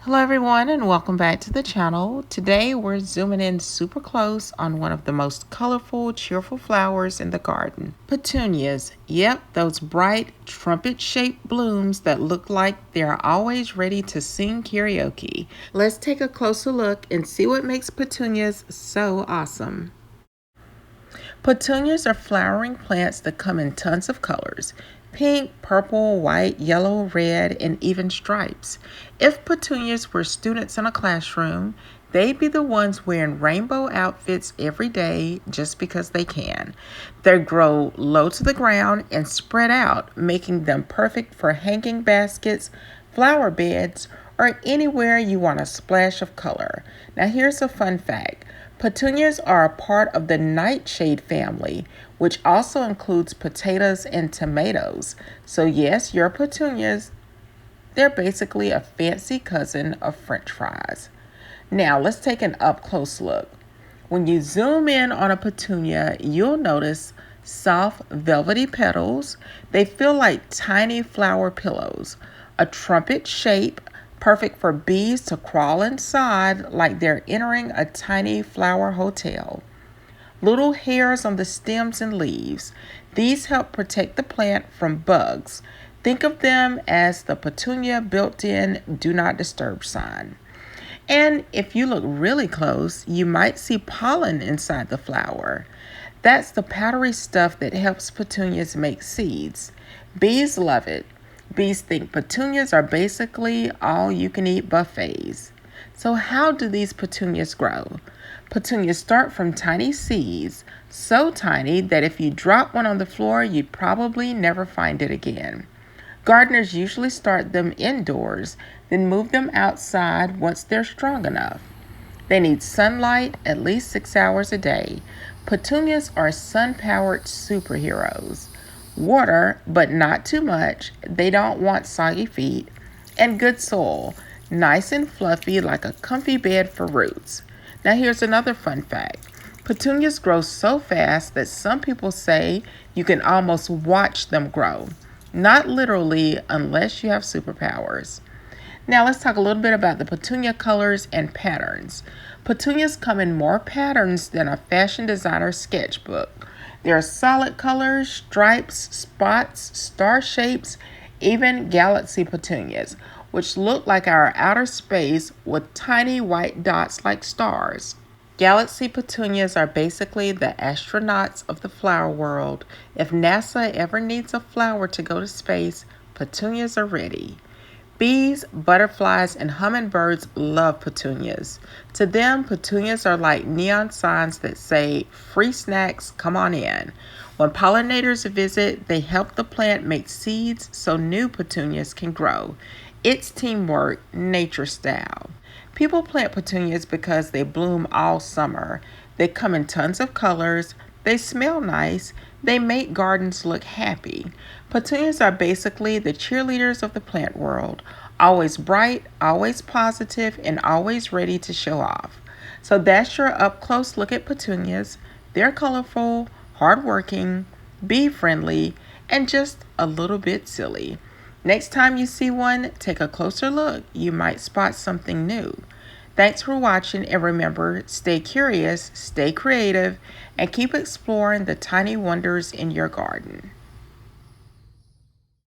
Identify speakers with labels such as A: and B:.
A: Hello everyone and welcome back to the channel. Today we're zooming in super close on one of the most colorful, cheerful flowers in the garden. Petunias. Yep, those bright, trumpet-shaped blooms that look like they're always ready to sing karaoke. Let's take a closer look and see what makes petunias so awesome. Petunias are flowering plants that come in tons of colors: pink, purple, white, yellow, red, and even stripes. If petunias were students in a classroom, they'd be the ones wearing rainbow outfits every day just because they can. They grow low to the ground and spread out, making them perfect for hanging baskets, flower beds, or anywhere you want a splash of color. Now here's a fun fact. Petunias are a part of the nightshade family, which also includes potatoes and tomatoes. So yes, your petunias, they're basically a fancy cousin of French fries. Now let's take an up-close look. When you zoom in on a petunia, you'll notice soft, velvety petals. They feel like tiny flower pillows. A trumpet shape, perfect for bees to crawl inside like they're entering a tiny flower hotel. Little hairs on the stems and leaves. These help protect the plant from bugs. Think of them as the petunia built-in do not disturb sign. And if you look really close, you might see pollen inside the flower. That's the powdery stuff that helps petunias make seeds. Bees love it. Bees think petunias are basically all-you-can-eat buffets. So how do these petunias grow? Petunias start from tiny seeds, so tiny that if you drop one on the floor, you'd probably never find it again. Gardeners usually start them indoors, then move them outside once they're strong enough. They need sunlight at least 6 hours a day. Petunias are sun-powered superheroes. Water, but not too much. They don't want soggy feet. And good soil, nice and fluffy like a comfy bed for roots. Now here's another fun fact. Petunias grow so fast that some people say you can almost watch them grow. Not literally, unless you have superpowers. Now let's talk a little bit about the petunia colors and patterns. Petunias come in more patterns than a fashion designer's sketchbook. There are solid colors, stripes, spots, star shapes, even galaxy petunias, which look like our outer space with tiny white dots like stars. Galaxy petunias are basically the astronauts of the flower world. If NASA ever needs a flower to go to space, petunias are ready. Bees, butterflies, and hummingbirds love petunias. To them, petunias are like neon signs that say, "Free snacks, come on in." When pollinators visit, they help the plant make seeds so new petunias can grow. It's teamwork, nature style. People plant petunias because they bloom all summer. They come in tons of colors. They smell nice. They make gardens look happy. Petunias are basically the cheerleaders of the plant world. Always bright, always positive, and always ready to show off. So that's your up-close look at petunias. They're colorful, hardworking, bee-friendly, and just a little bit silly. Next time you see one, take a closer look. You might spot something new. Thanks for watching, and remember, stay curious, stay creative, and keep exploring the tiny wonders in your garden.